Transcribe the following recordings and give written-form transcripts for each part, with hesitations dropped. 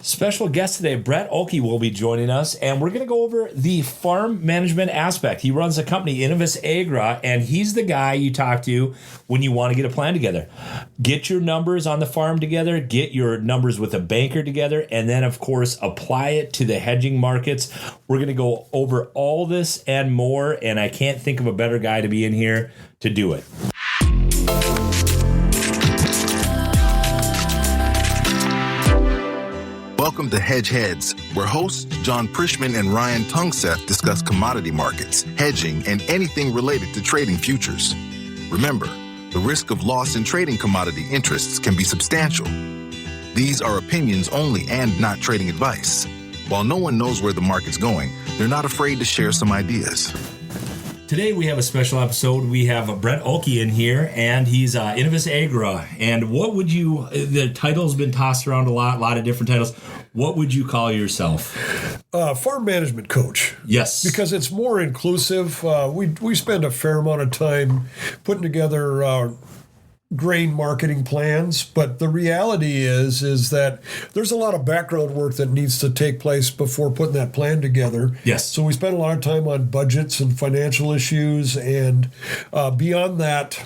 Special guest today, Brett Oelke, will be joining us, and we're going to go over the farm management aspect. He runs a company, Innova Agra, and he's the guy you talk to when you want to get a plan together. Get your numbers on the farm together, get your numbers with a banker together, and then, of course, apply it to the hedging markets. We're going to go over all this and more, and I can't think of a better guy to be in here to do it. Welcome to Hedge Heads, where hosts Jon Prischmann and Ryan Tungseth discuss commodity markets, hedging, and anything related to trading futures. Remember, the risk of loss in trading commodity interests can be substantial. These are opinions only and not trading advice. While no one knows where the market's going, they're not afraid to share some ideas. Today we have a special episode. We have Brett Oelke in here, and he's Innova Agra. And what would you, the title's been tossed around a lot of different titles. What would you call yourself? Farm management coach. Yes. Because it's more inclusive. We spend a fair amount of time putting together grain marketing plans, but the reality is that there's a lot of background work that needs to take place before putting that plan together. Yes. So we spend a lot of time on budgets and financial issues, and beyond that,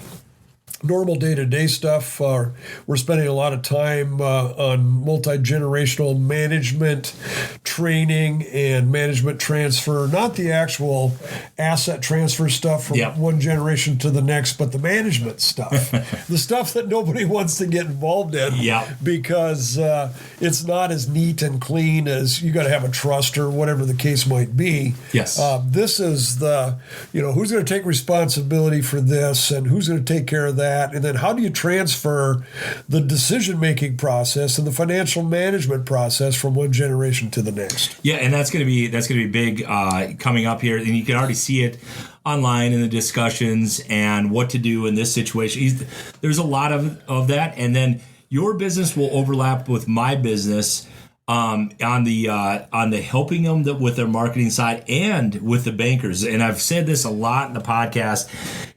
normal day-to-day stuff. We're spending a lot of time on multi-generational management training and management transfer, not the actual asset transfer stuff from one generation to the next, but the management stuff, the stuff that nobody wants to get involved in because it's not as neat and clean as you got to have a trust or whatever the case might be. Yes. This is the, who's going to take responsibility for this and who's going to take care of that. And then how do you transfer the decision-making process and the financial management process from one generation to the next? Yeah, and that's going to be big coming up here, and you can already see it online in the discussions and what to do in this situation. There's a lot of that, and then your business will overlap with my business on the helping them with their marketing side and with the bankers. And I've said this a lot in the podcast,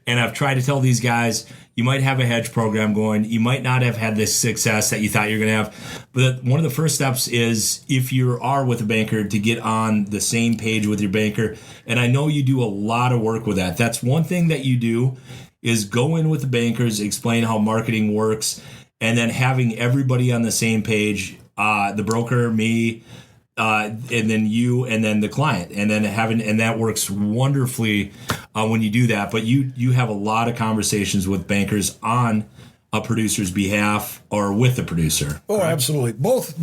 and I've tried to tell these guys, you might have a hedge program going. You might not have had this success that you thought you were going to have. But one of the first steps is, if you are with a banker, to get on the same page with your banker. And I know you do a lot of work with that. That's one thing that you do, is go in with the bankers, explain how marketing works, and then having everybody on the same page, the broker, me, and then you, and then the client, and then and that works wonderfully when you do that. But you have a lot of conversations with bankers on a producer's behalf or with the producer. Oh, right? Absolutely. Both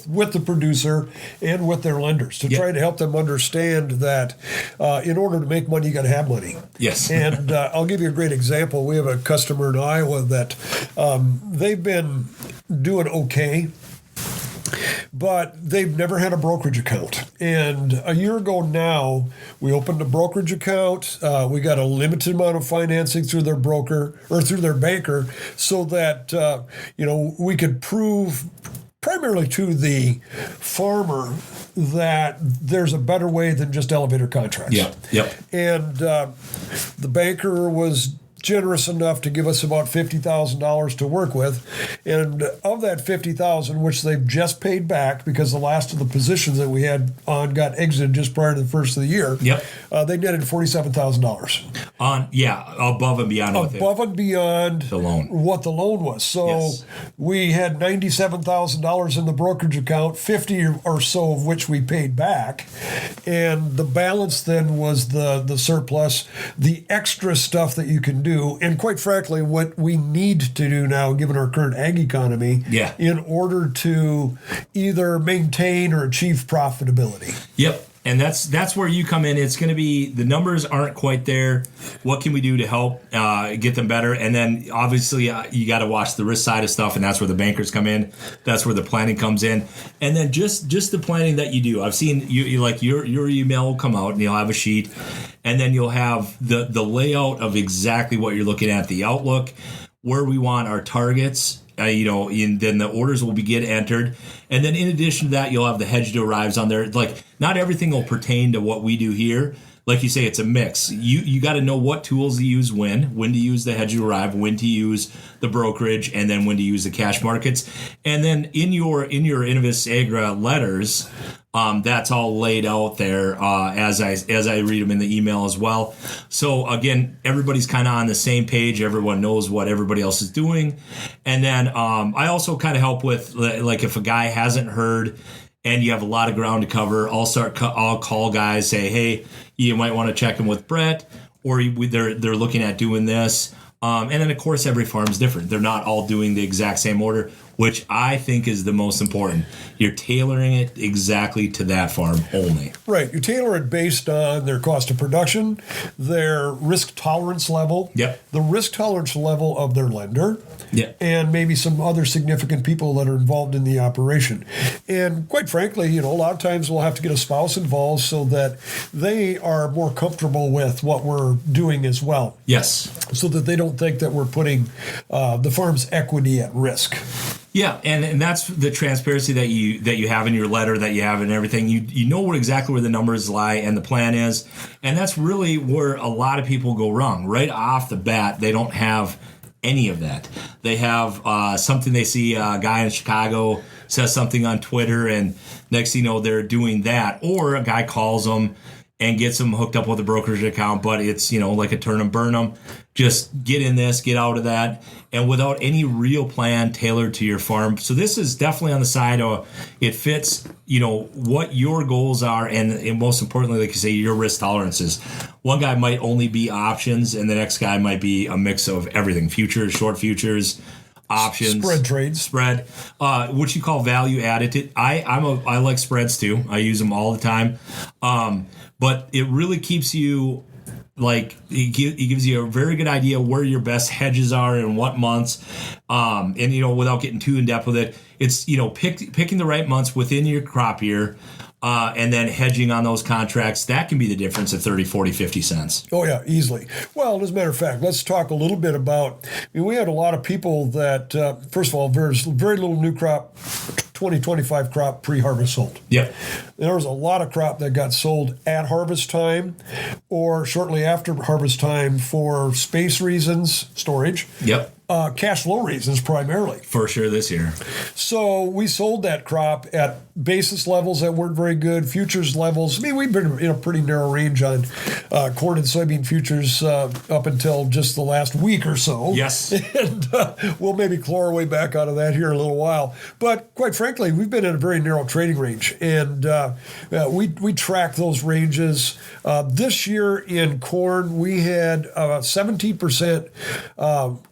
with the producer and with their lenders to try to help them understand that in order to make money, you got to have money. Yes. And I'll give you a great example. We have a customer in Iowa that they've been doing okay, but they've never had a brokerage account. And a year ago now, we opened a brokerage account. We got a limited amount of financing through their broker or through their banker, so that we could prove primarily to the farmer that there's a better way than just elevator contracts. Yep. And the banker was generous enough to give us about $50,000 to work with, and of that $50,000, which they've just paid back because the last of the positions that we had on got exited just prior to the first of the year. They netted $47,000 above and beyond the loan. What the loan was. So we had $97,000 in the brokerage account, 50 or so of which we paid back, and the balance then was the surplus, the extra stuff that you can do. And quite frankly, what we need to do now, given our current ag economy, in order to either maintain or achieve profitability. Yep. And that's where you come in. It's going to be, the numbers aren't quite there. What can we do to help get them better? And then obviously you got to watch the risk side of stuff, and that's where the bankers come in. That's where the planning comes in. And then just the planning that you do. I've seen you like your email will come out and you'll have a sheet, and then you'll have the layout of exactly what you're looking at, the outlook, where we want our targets. Then the orders will get entered. And then in addition to that, you'll have the hedge arrives on there. Like, not everything will pertain to what we do here. like you say, it's a mix. You got to know what tools to use when to use the hedge to arrive, when to use the brokerage, and then when to use the cash markets. And then in your Innovis Agra letters, that's all laid out there as I read them in the email as well. So again, everybody's kind of on the same page. Everyone knows what everybody else is doing. And then I also kind of help with, like, if a guy hasn't heard and you have a lot of ground to cover, I'll call guys, say, hey, you might want to check in with Brett, or they're looking at doing this. And then, of course, every farm's different. They're not all doing the exact same order, which I think is the most important. You're tailoring it exactly to that farm only. Right. You tailor it based on their cost of production, their risk tolerance level, the risk tolerance level of their lender, and maybe some other significant people that are involved in the operation. And quite frankly, a lot of times we'll have to get a spouse involved so that they are more comfortable with what we're doing as well. Yes. So that they don't think that we're putting the farm's equity at risk. Yeah, and that's the transparency that you have in your letter, that you have in everything. You know exactly where the numbers lie and the plan is, and that's really where a lot of people go wrong. Right off the bat, they don't have any of that. They have something, they see a guy in Chicago says something on Twitter, and next thing you know, they're doing that. Or a guy calls them and gets them hooked up with a brokerage account, but it's, like a turn and burn them. Just get in this, get out of that, and without any real plan tailored to your farm. So this is definitely on the side of, it fits, what your goals are, and most importantly, like you say, your risk tolerances. One guy might only be options, and the next guy might be a mix of everything: futures, short futures, options, spread trades, what you call value added. I like spreads too. I use them all the time, but it really keeps you. Like, it gives you a very good idea where your best hedges are and what months, and without getting too in depth with it, it's picking the right months within your crop year, and then hedging on those contracts. That can be the difference of 30, 40, 50 cents. Oh yeah, easily. Well, as a matter of fact, let's talk a little bit about. We had a lot of people that first of all, there's very little new crop. 2025 crop pre-harvest sold. Yep. There was a lot of crop that got sold at harvest time or shortly after harvest time for space reasons, storage. Yep. Cash flow reasons primarily. For sure this year. So we sold that crop at basis levels that weren't very good, futures levels. We've been in a pretty narrow range on corn and soybean futures up until just the last week or so. Yes. And we'll maybe claw our way back out of that here in a little while. But quite frankly, we've been in a very narrow trading range. And we track those ranges. This year in corn, we had 17%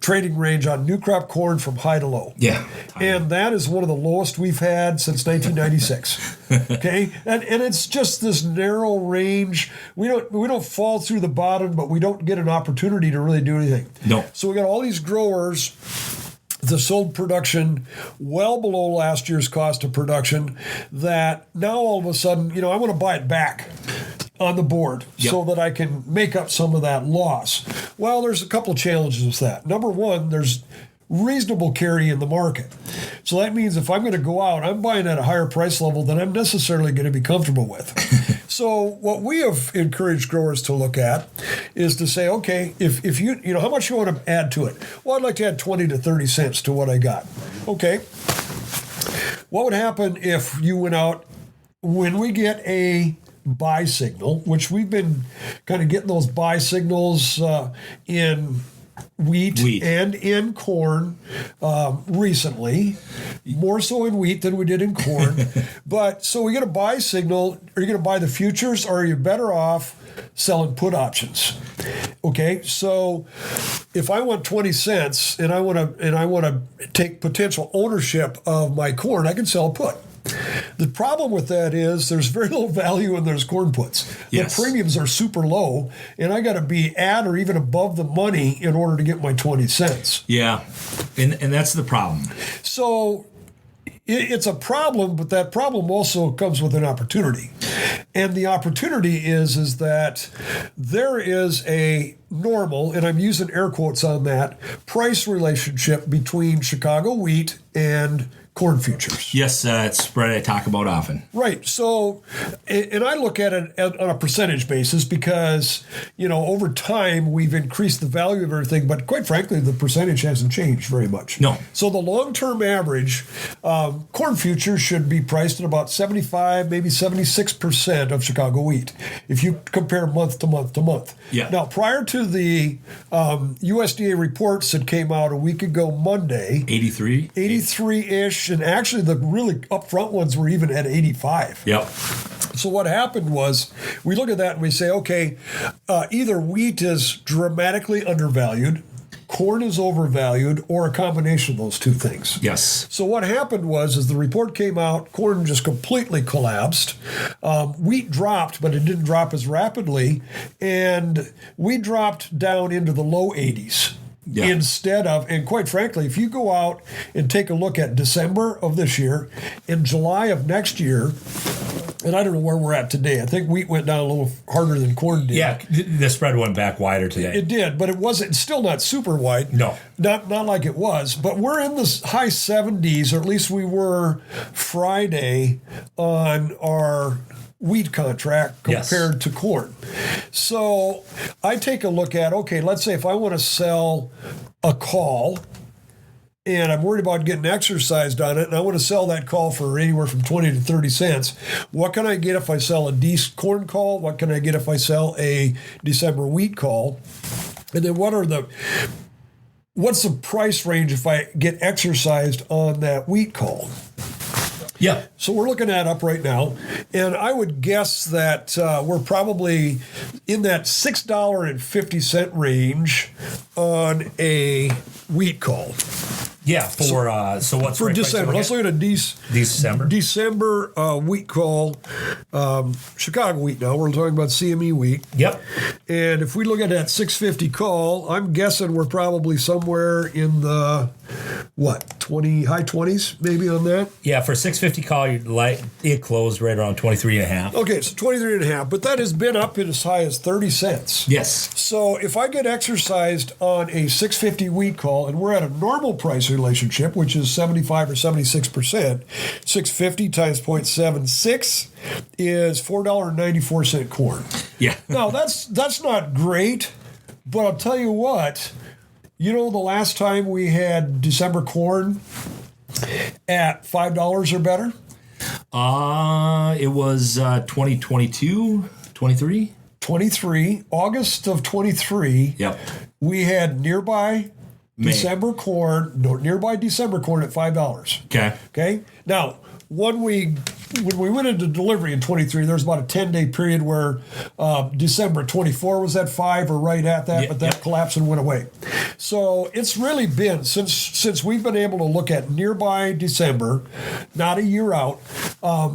trading range on new crop corn from high to low. Yeah. And that is one of the lowest we've had since 1996. Okay? And it's just this narrow range. We don't fall through the bottom, but we don't get an opportunity to really do anything. No. So we got all these growers, the sold production well below last year's cost of production, that now all of a sudden, I want to buy it back on the board so that I can make up some of that loss. Well, there's a couple of challenges with that. Number one, there's reasonable carry in the market. So that means if I'm going to go out, I'm buying at a higher price level than I'm necessarily going to be comfortable with. So what we have encouraged growers to look at is to say, okay, if you how much you want to add to it? Well, I'd like to add 20 to 30 cents to what I got. Okay. What would happen if you went out when we get a buy signal, which we've been kind of getting those buy signals in wheat and in corn recently, more so in wheat than we did in corn. But so we get a buy signal. Are you going to buy the futures, or are you better off selling put options? Okay, so if I want 20 cents and I want to take potential ownership of my corn, I can sell a put. The problem with that is there's very little value in those corn puts. Yes. The premiums are super low, and I got to be at or even above the money in order to get my 20 cents. Yeah, and that's the problem. So it's a problem, but that problem also comes with an opportunity. And the opportunity is that there is a normal, and I'm using air quotes on that, price relationship between Chicago wheat and corn futures. Yes, it's a spread I talk about often. Right. So, and I look at it on a percentage basis because, over time we've increased the value of everything, but quite frankly, the percentage hasn't changed very much. No. So the long-term average, corn futures should be priced at about 75, maybe 76% of Chicago wheat if you compare month to month to month. Yeah. Now, prior to the USDA reports that came out a week ago Monday, 83-ish, and actually the really upfront ones were even at 85. Yep. So what happened was we look at that and we say, okay, either wheat is dramatically undervalued, corn is overvalued, or a combination of those two things. Yes. So what happened was, as the report came out, corn just completely collapsed. Wheat dropped, but it didn't drop as rapidly, and we dropped down into the low 80s. Yeah. Instead of, and quite frankly, if you go out and take a look at December of this year and July of next year, and I don't know where we're at today. I think wheat went down a little harder than corn did. Yeah, the spread went back wider today. It did, but it's still not super wide. No. Not like it was. But we're in the high 70s, or at least we were Friday on our wheat contract compared to corn. So I take a look at, okay, let's say if I want to sell a call and I'm worried about getting exercised on it, and I want to sell that call for anywhere from 20 to 30 cents. What can I get if I sell a corn call? What can I get if I sell a December wheat call? And then what's the price range if I get exercised on that wheat call? Yeah. So we're looking that up right now, and I would guess that we're probably in that $6.50 range on a wheat call. Yeah, so what's for December? Let's look at a December wheat call, Chicago wheat. Now we're talking about CME wheat. Yep. And if we look at that $6.50 call, I'm guessing we're probably somewhere in the high 20s maybe on that. Yeah, for $6.50 call, it closed right around 23.5. Okay, so 23.5, but that has been up as high as 30 cents. Yes. So if I get exercised on a $6.50 wheat call, and we're at a normal price relationship, which is 75 or 76%, $6.50 times 0.76 is $4.94 corn. Yeah. Now that's not great, but I'll tell you what. The last time we had December corn at $5 or better? It was 2022, 23? 23, August of 23. Yep. We had nearby December corn at $5. Okay. Now, when we went into delivery in 23, there was about a 10-day period where December 24 was at 5 or right at that, but that collapsed and went away. So it's really been, since we've been able to look at nearby December, not a year out,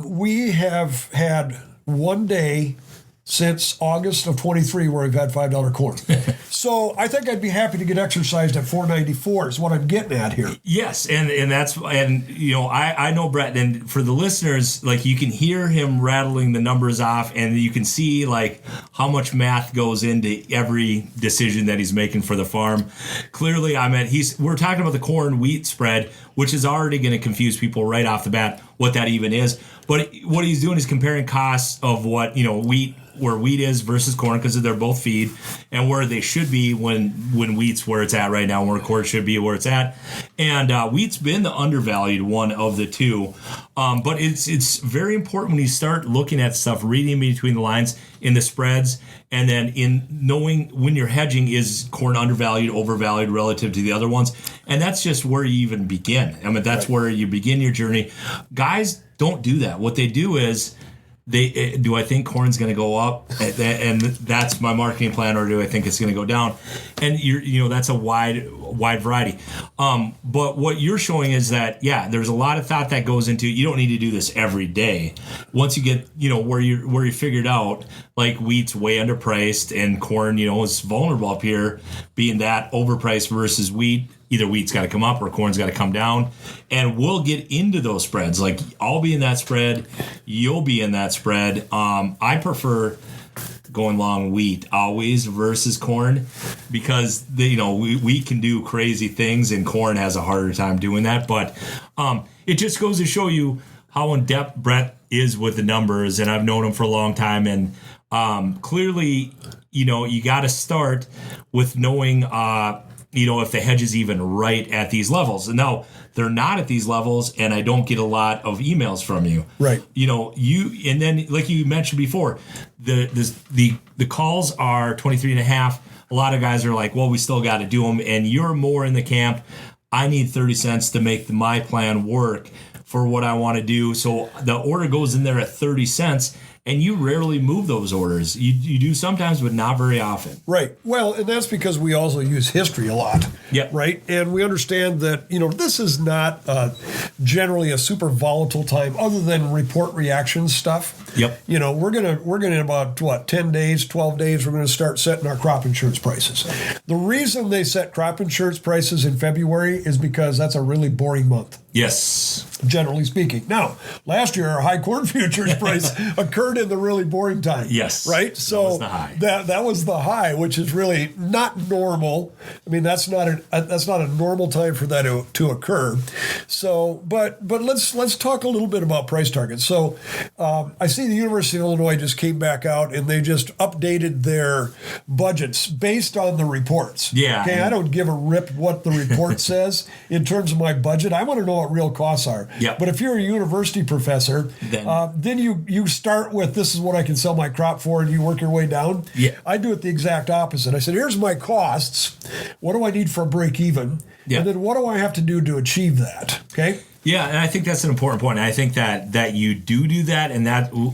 we have had one day since August of 23 where we've had $5 corn. So I think I'd be happy to get exercised at $4.94 is what I'm getting at here. Yes, and I know Brett, and for the listeners, you can hear him rattling the numbers off, and you can see how much math goes into every decision that he's making for the farm. Clearly, we're talking about the corn wheat spread, which is already going to confuse people right off the bat what that even is. But what he's doing is comparing costs of what wheat, where wheat is versus corn, because they're both feed, and where they should be when wheat's where it's at right now, where corn should be where it's at. And wheat's been the undervalued one of the two. But it's very important when you start looking at stuff, reading between the lines in the spreads, and then in knowing when you're hedging, is corn undervalued, overvalued relative to the other ones. And that's just where you even begin. That's where you begin your journey. Guys don't do that. What they do is, do I think corn's going to go up, and that's my marketing plan, or do I think it's going to go down? And that's a wide variety. But what you're showing is that there's a lot of thought that goes into. You don't need to do this every day. Once you get where you figured out wheat's way underpriced and corn is vulnerable up here, being that overpriced versus wheat. Either wheat's got to come up or corn's got to come down. And we'll get into those spreads. I'll be in that spread. You'll be in that spread. I prefer going long wheat always versus corn because wheat can do crazy things and corn has a harder time doing that. But it just goes to show you how in depth Brett is with the numbers, and I've known him for a long time. And clearly, you got to start with knowing, if the hedge is even right at these levels. And now they're not at these levels, and I don't get a lot of emails from you. Right. And then like you mentioned before, the calls are 23.5. A lot of guys are like, well, we still got to do them. And you're more in the camp, I need 30 cents to make my plan work for what I want to do. So the order goes in there at 30 cents. And you rarely move those orders. You do sometimes, but not very often. Right. Well, and that's because we also use history a lot. Yeah. Right. And we understand that, this is not generally a super volatile time other than report reaction stuff. Yep. We're gonna in about 10 days, 12 days, we're gonna start setting our crop insurance prices. The reason they set crop insurance prices in February is because that's a really boring month. Yes. Generally speaking. Now, last year our high corn futures price occurred in the really boring time. Yes. Right? So that was the high. That was the high, which is really not normal. I mean, that's not a normal time for that to occur. So, but let's talk a little bit about price targets. So, I see the University of Illinois just came back out and they just updated their budgets based on the reports. Yeah. Okay, I don't give a rip what the report says in terms of my budget. I want to know what real costs are. Yeah. But if you're a university professor, then you start with this is what I can sell my crop for, and you work your way down. Yeah. I do it the exact opposite. I said, here's my costs. What do I need for a break even? Yeah. And then what do I have to do to achieve that? Okay. Yeah, and I think that's an important point. And I think that you do that, and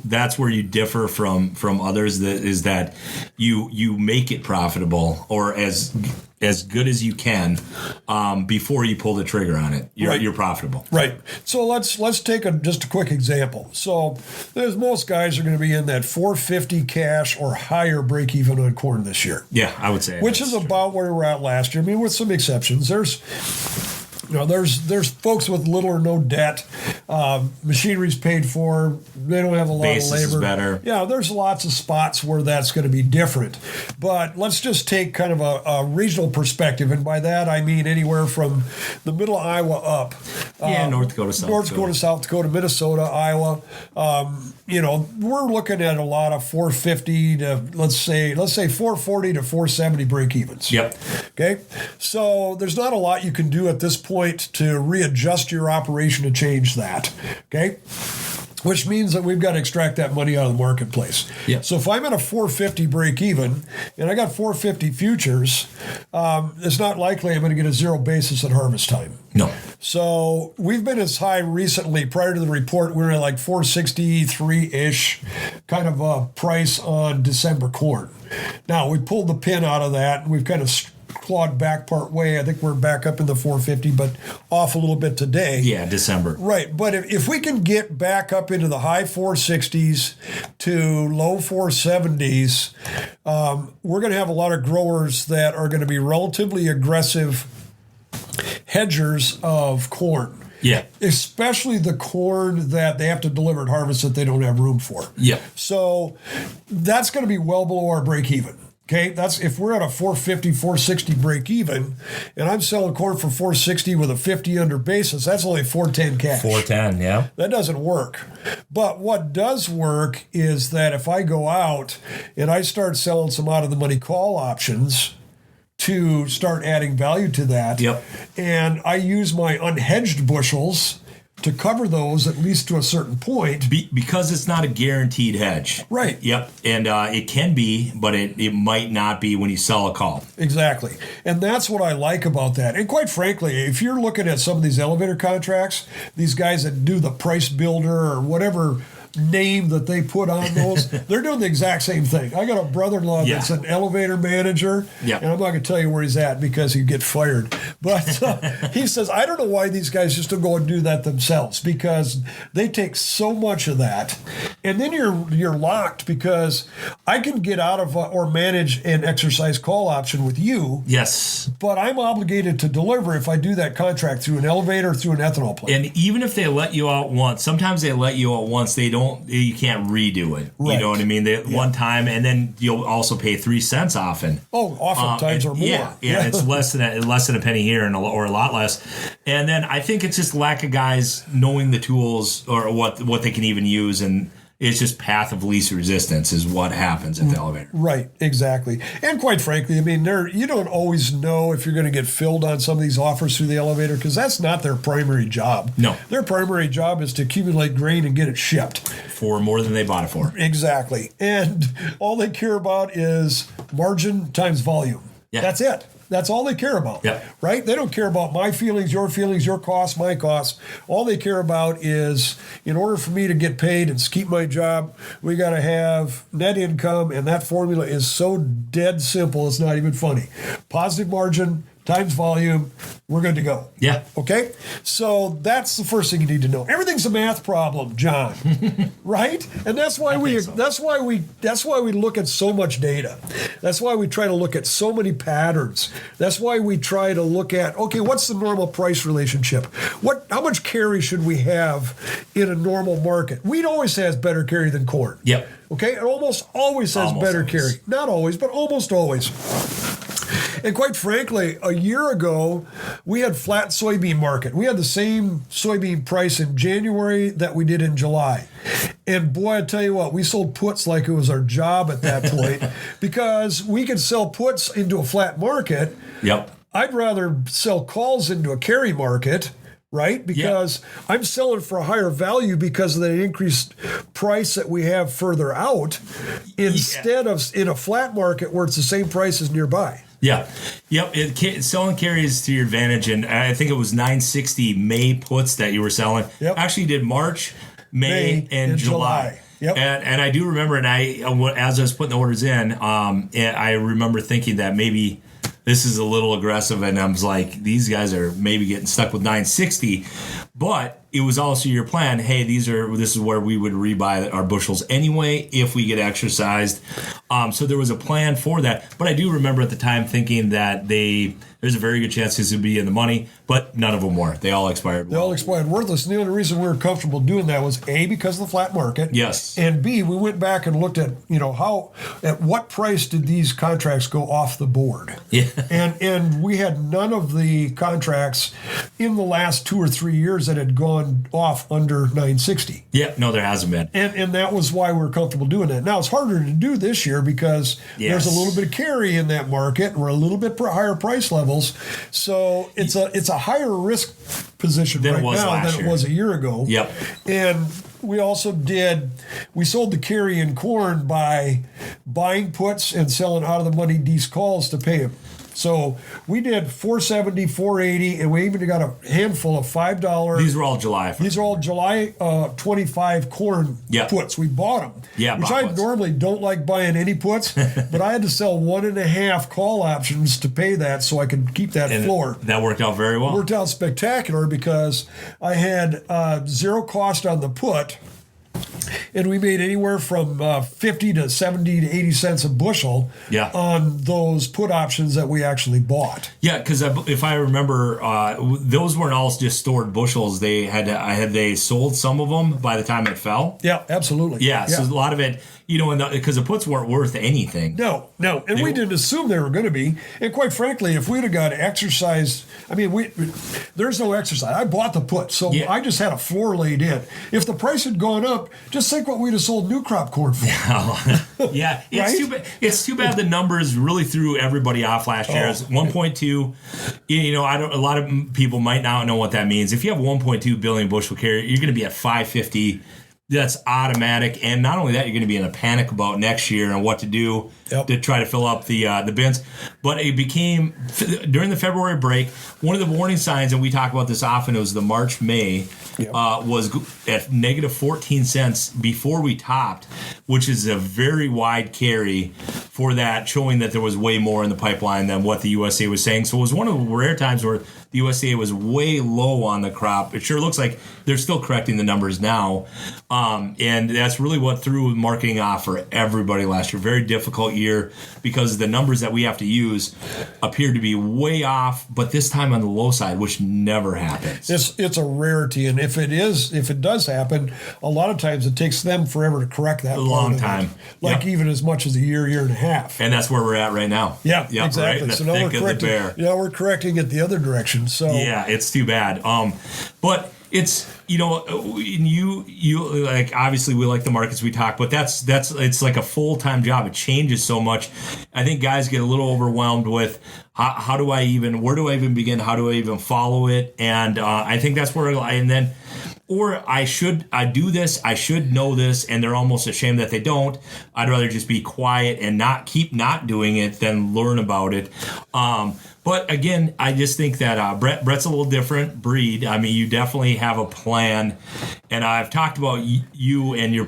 that's where you differ from others. That you make it profitable or as good as you can before you pull the trigger on it. You're profitable. Right. So let's take just a quick example. So there's most guys are going to be in that 450 cash or higher break even on corn this year. Yeah, I would say. Which is about where we're at last year. I mean, with some exceptions. There's folks with little or no debt. Machinery's paid for. They don't have a lot Basis of labor. Is better. Yeah, there's lots of spots where that's going to be different. But let's just take kind of a regional perspective, and by that I mean anywhere from the middle of Iowa up. North Dakota, South Dakota, Minnesota, Iowa. We're looking at a lot of 450 to let's say 440 to 470 break evens. Yep. Okay. So there's not a lot you can do at this point to readjust your operation to change that. Okay. Which means that we've got to extract that money out of the marketplace. Yep. So if I'm at a 450 break even and I got 450 futures, it's not likely I'm going to get a zero basis at harvest time. No. So we've been as high recently. Prior to the report, we were at like 463-ish kind of a price on December corn. Now, we pulled the pin out of that, and we've kind of clawed back part way. I think we're back up in the 450, but off a little bit today. Yeah, December. Right. But if we can get back up into the high 460s to low 470s, we're going to have a lot of growers that are going to be relatively aggressive hedgers of corn. Yeah. Especially the corn that they have to deliver at harvest that they don't have room for. Yeah. So that's going to be well below our break even. Okay, that's if we're at a 450, 460 break even, and I'm selling corn for 460 with a 50 under basis, that's only 410 cash. 410, yeah. That doesn't work. But what does work is that if I go out and I start selling some out of the money call options to start adding value to that, yep. And I use my unhedged bushels to cover those at least to a certain point. Because it's not a guaranteed hedge. Right. Yep. And it can be, but it might not be when you sell a call. Exactly. And that's what I like about that. And quite frankly, if you're looking at some of these elevator contracts, these guys that do the price builder or whatever name that they put on those, they're doing the exact same thing. I got a brother-in-law that's an elevator manager, and I'm not going to tell you where he's at because he'd get fired. But he says, I don't know why these guys just don't go and do that themselves, because they take so much of that And then you're locked because I can get out of or manage an exercise call option with you. Yes. But I'm obligated to deliver if I do that contract through an elevator, through an ethanol plant. And even if they let you out once, sometimes they let you out once, you can't redo it. Right. You know what I mean? One time, and then you'll also pay 3 cents often. Oh, oftentimes or more. Yeah, it's less than a penny here or a lot less. And then I think it's just lack of guys knowing the tools or what they can even use, and it's just path of least resistance is what happens at the elevator. Right, exactly. And quite frankly, I mean, you don't always know if you're going to get filled on some of these offers through the elevator because that's not their primary job. No. Their primary job is to accumulate grain and get it shipped. For more than they bought it for. Exactly. And all they care about is margin times volume. Yeah. That's it. That's all they care about, right? They don't care about my feelings, your costs, my costs. All they care about is, in order for me to get paid and keep my job, we got to have net income, and that formula is so dead simple, it's not even funny. Positive margin times volume, we're good to go. Yeah. Okay? So that's the first thing you need to know. Everything's a math problem, John. Right? And that's why we look at so much data. That's why we try to look at so many patterns. That's why we try to look at, okay, what's the normal price relationship? How much carry should we have in a normal market? Wheat always has better carry than corn. Yep. Okay? It almost always has better carry. Not always, but almost always. And quite frankly, a year ago, we had flat soybean market. We had the same soybean price in January that we did in July. And boy, I tell you what, we sold puts like it was our job at that point because we could sell puts into a flat market. Yep. I'd rather sell calls into a carry market, right? Because I'm selling for a higher value because of the increased price that we have further out instead of in a flat market where it's the same price as nearby. Yeah. Yep. Selling carries to your advantage. And I think it was 960 May puts that you were selling. Yep. Actually did March, May and July. Yep. And I do remember, and as I was putting the orders in, I remember thinking that maybe this is a little aggressive. And I was like, these guys are maybe getting stuck with 960. But it was also your plan. Hey, this is where we would rebuy our bushels anyway if we get exercised. So there was a plan for that. But I do remember at the time thinking that there's a very good chance this would be in the money, but none of them were. They all expired. They all expired worthless. And the only reason we were comfortable doing that was A, because of the flat market. Yes. And B, we went back and looked at, at what price did these contracts go off the board? Yeah. And we had none of the contracts in the last 2 or 3 years that had gone off under 960. Yeah, no, there hasn't been. And that was why we're comfortable doing that. Now, it's harder to do this year because there's a little bit of carry in that market. We're a little bit higher price levels. So it's a higher risk position right now than it was a year ago. Yep. And we also we sold the carry in corn by buying puts and selling out of the money these calls to pay them. So we did 470, 480, and we even got a handful of $5. These were all July. These are all July 25 corn puts. We bought them. Yeah, which I normally don't like buying any puts, but I had to sell 1.5 call options to pay that so I could keep that floor. That worked out very well. It worked out spectacular because I had zero cost on the put. And we made anywhere from 50 to 70 to 80 cents a bushel on those put options that we actually bought. Yeah, because if I remember, those weren't all just stored bushels. They sold some of them by the time it fell. Yeah, absolutely. Yeah, so a lot of it, because the puts weren't worth anything. No. And we didn't assume they were going to be. And quite frankly, if we'd have got exercise, there's no exercise. I bought the put, so I just had a floor laid in. If the price had gone up, just think what we'd have sold new crop corn for. Yeah, it's too bad the numbers really threw everybody off last year. It's 1.2. A lot of people might not know what that means. If you have 1.2 billion bushel carry, you're going to be at 550. That's automatic, and not only that, you're going to be in a panic about next year and what to do to try to fill up the bins. But it became, during the February break, one of the warning signs, and we talk about this often, it was the March-May, was at negative 14 cents before we topped, which is a very wide carry for that, showing that there was way more in the pipeline than what the USDA was saying. So it was one of the rare times where the USDA was way low on the crop. It sure looks like they're still correcting the numbers now. And that's really what threw marketing off for everybody last year. Very difficult year because the numbers that we have to use appear to be way off, but this time on the low side, which never happens. It's a rarity. And if it does happen, a lot of times it takes them forever to correct that. A long time. Like even as much as a year and a half. And that's where we're at right now. Yeah, yep, exactly. Right? So now we're correcting it the other direction. So yeah, it's too bad. But it's, you like, obviously we like the markets we talk, but that's it's like a full-time job. It changes so much. I think guys get a little overwhelmed with where do I even begin? How do I even follow it? And I think that's where I do this, I should know this, and they're almost ashamed that they don't. I'd rather just be quiet and keep not doing it than learn about it. But again, I just think that Brett's a little different breed. I mean, you definitely have a plan, and I've talked about you and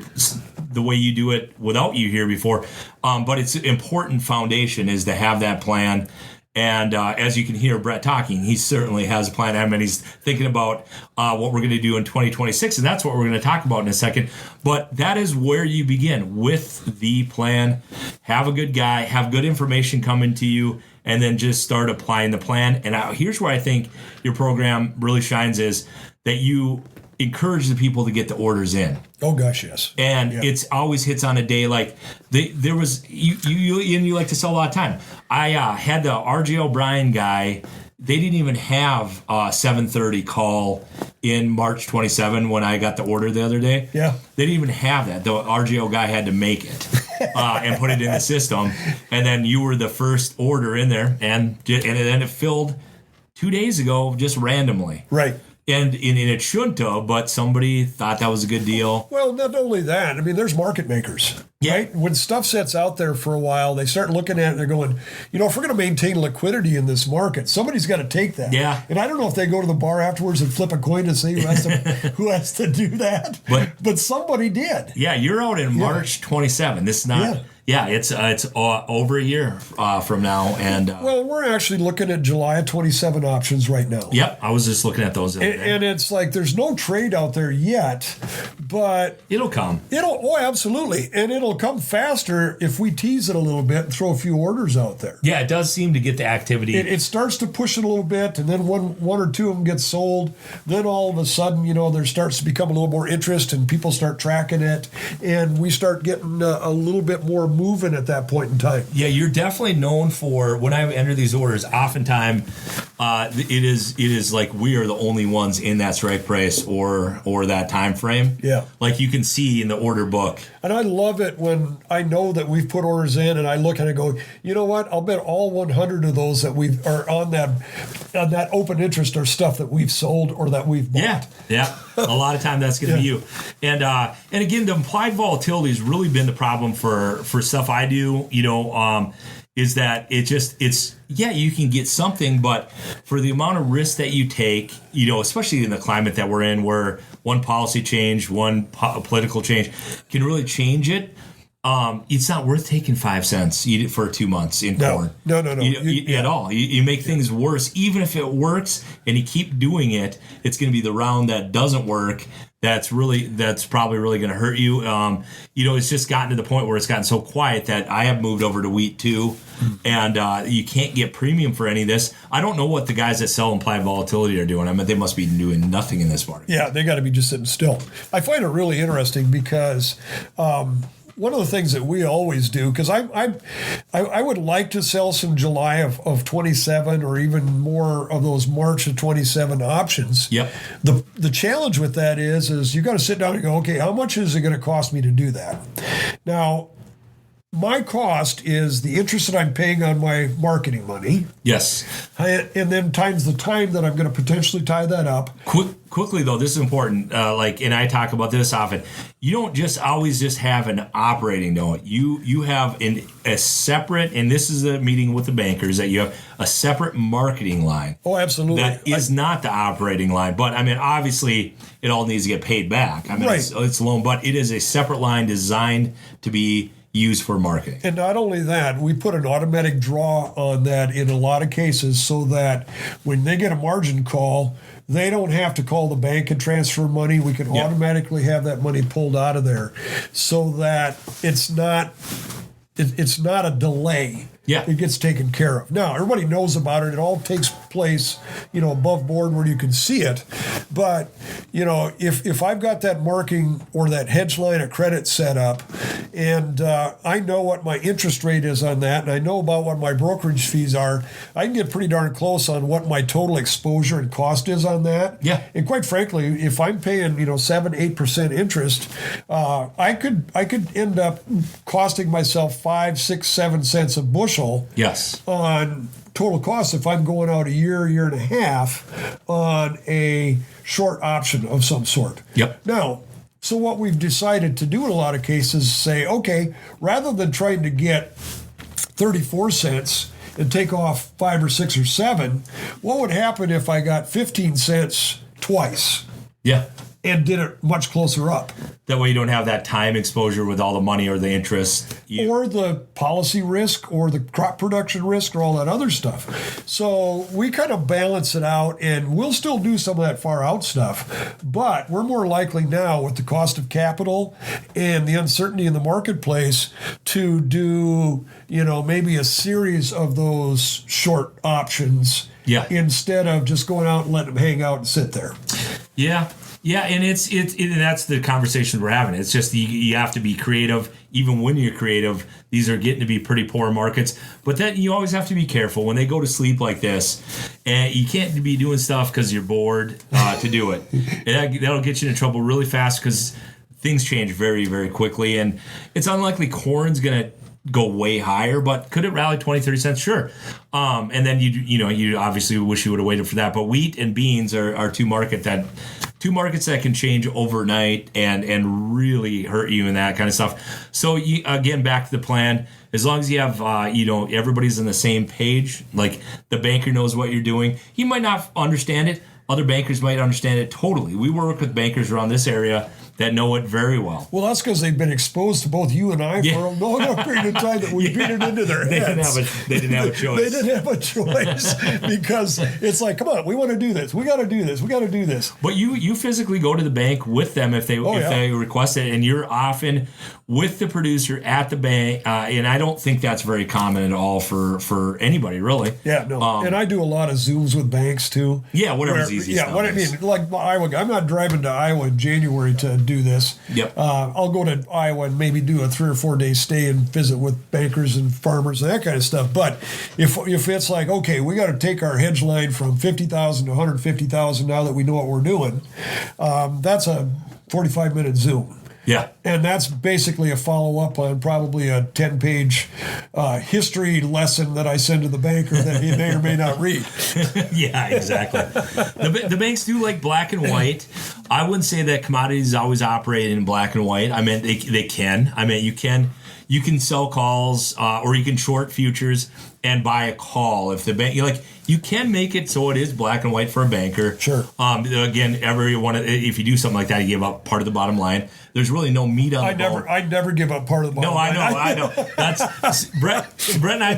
the way you do it without you here before. But it's an important foundation is to have that plan. And as you can hear Brett talking, he certainly has a plan. I mean, he's thinking about what we're going to do in 2026, and that's what we're going to talk about in a second. But that is where you begin with the plan. Have a good guy, have good information coming to you, and then just start applying the plan. And here's where I think your program really shines is that you encourage the people to get the orders in. Oh gosh, yes. And it's always hits on a day like there was you like to sell a lot of time. I had the RJ O'Brien guy. They didn't even have a 7:30 call in March 27 when I got the order the other day. Yeah. They didn't even have that. The RGO guy had to make it and put it in the system. And then you were the first order in there. And then it filled 2 days ago just randomly. Right. And it shouldn't have, but somebody thought that was a good deal. Well, not only that, I mean, there's market makers. Yeah. Right? When stuff sits out there for a while, they start looking at it and they're going, if we're going to maintain liquidity in this market, somebody's got to take that. Yeah. And I don't know if they go to the bar afterwards and flip a coin to see who has to do that. But somebody did. Yeah, you're out in March 27. This is not. Yeah, it's over a year from now, and well, we're actually looking at July of 27 options right now. Yep, I was just looking at those. And it's like there's no trade out there yet, but it'll come. Absolutely, and it'll come faster if we tease it a little bit and throw a few orders out there. Yeah, it does seem to get the activity. It starts to push it a little bit, and then one or two of them get sold. Then all of a sudden, there starts to become a little more interest, and people start tracking it, and we start getting a little bit more moving at that point in time. Yeah, you're definitely known for, when I enter these orders, oftentimes it is like we are the only ones in that strike price or that time frame. Yeah. Like you can see in the order book. And I love it when I know that we've put orders in and I look and I go, you know what? I'll bet all 100 of those that we are on that open interest are stuff that we've sold or that we've bought. Yeah. A lot of time that's going to be you. And again, the implied volatility has really been the problem for stuff I do, is that you can get something, but for the amount of risk that you take, especially in the climate that we're in where one policy change, one political change can really change it. It's not worth taking 5 cents for 2 months in corn. No. At all. You make things worse. Even if it works and you keep doing it, it's going to be the round that doesn't work that's probably really going to hurt you. It's just gotten to the point where it's gotten so quiet that I have moved over to wheat too, and you can't get premium for any of this. I don't know what the guys that sell implied volatility are doing. I mean, they must be doing nothing in this market. Yeah, they got to be just sitting still. I find it really interesting because one of the things that we always do, because I would like to sell some July of 27 or even more of those March of 27 options. Yep. The challenge with that is you got to sit down and go, okay, how much is it going to cost me to do that? Now, my cost is the interest that I'm paying on my marketing money. Yes. And then times the time that I'm going to potentially tie that up. Quickly, though, this is important. And I talk about this often. You don't just always just have an operating note. You have a separate, and this is a meeting with the bankers, that you have a separate marketing line. Oh, absolutely. That is not the operating line. But, I mean, obviously, it all needs to get paid back. I mean, right. It's a loan, but it is a separate line designed to be use for marketing. And not only that, we put an automatic draw on that in a lot of cases so that when they get a margin call, they don't have to call the bank and transfer money. We can automatically have that money pulled out of there so that it's not a delay. Yeah. It gets taken care of. Now, everybody knows about it. It all takes place, above board where you can see it. But, if I've got that marking or that hedge line of credit set up and I know what my interest rate is on that and I know about what my brokerage fees are, I can get pretty darn close on what my total exposure and cost is on that. Yeah. And quite frankly, if I'm paying, 7-8% interest, I could end up costing myself 5, 6, 7 cents a bushel. Yes. On total cost if I'm going out a year and a half on a short option of some sort. Yep. Now, so what we've decided to do in a lot of cases is say, okay, rather than trying to get 34 cents and take off 5 or 6 or 7, what would happen if I got 15 cents twice? Yeah. And did it much closer up. That way you don't have that time exposure with all the money or the interest. Or the policy risk or the crop production risk or all that other stuff. So we kind of balance it out, and we'll still do some of that far out stuff. But we're more likely now with the cost of capital and the uncertainty in the marketplace to do, maybe a series of those short options instead of just going out and letting them hang out and sit there. Yeah. Yeah, and and that's the conversation we're having. It's just you have to be creative. Even when you're creative, these are getting to be pretty poor markets. But then you always have to be careful when they go to sleep like this. And you can't be doing stuff because you're bored to do it. And that'll get you in trouble really fast because things change very, very quickly. And it's unlikely corn's going to go way higher, but could it rally 20, 30 cents? Sure. And then you obviously wish you would have waited for that. But wheat and beans are two markets that can change overnight and really hurt you and that kind of stuff. So again, back to the plan. As long as you have everybody's on the same page, like the banker knows what you're doing. He might not understand it. Other bankers might understand it totally. We work with bankers around this area that know it very well. Well, that's because they've been exposed to both you and I for a long enough period of time that we beat it into their heads. They didn't have a choice. They didn't have a choice because it's like, come on, we want to do this. We got to do this. We got to do this. But you physically go to the bank with them if they request it, and you're often with the producer at the bank, and I don't think that's very common at all for anybody, really. Yeah, no. And I do a lot of Zooms with banks, too. Yeah, whatever's easiest. Yeah, what I mean, like Iowa, I'm not driving to Iowa in January to do this. Yep. I'll go to Iowa and maybe do a 3 or 4 day stay and visit with bankers and farmers and that kind of stuff. But if it's like, okay, we got to take our hedge line from 50,000 to 150,000 now that we know what we're doing, that's a 45-minute Zoom. Yeah. And that's basically a follow-up on probably a 10-page history lesson that I send to the banker that he may or may not read. Yeah, exactly. The banks do like black and white. I wouldn't say that commodities always operate in black and white. I mean, they can. I mean, you can sell calls or you can short futures and buy a call. If the bank, you can make it so it is black and white for a banker. Sure. Again, if you do something like that, you give up part of the bottom line. There's really no meat on the bone. I'd never give up part of the bottom line. No, I know. That's Brett and I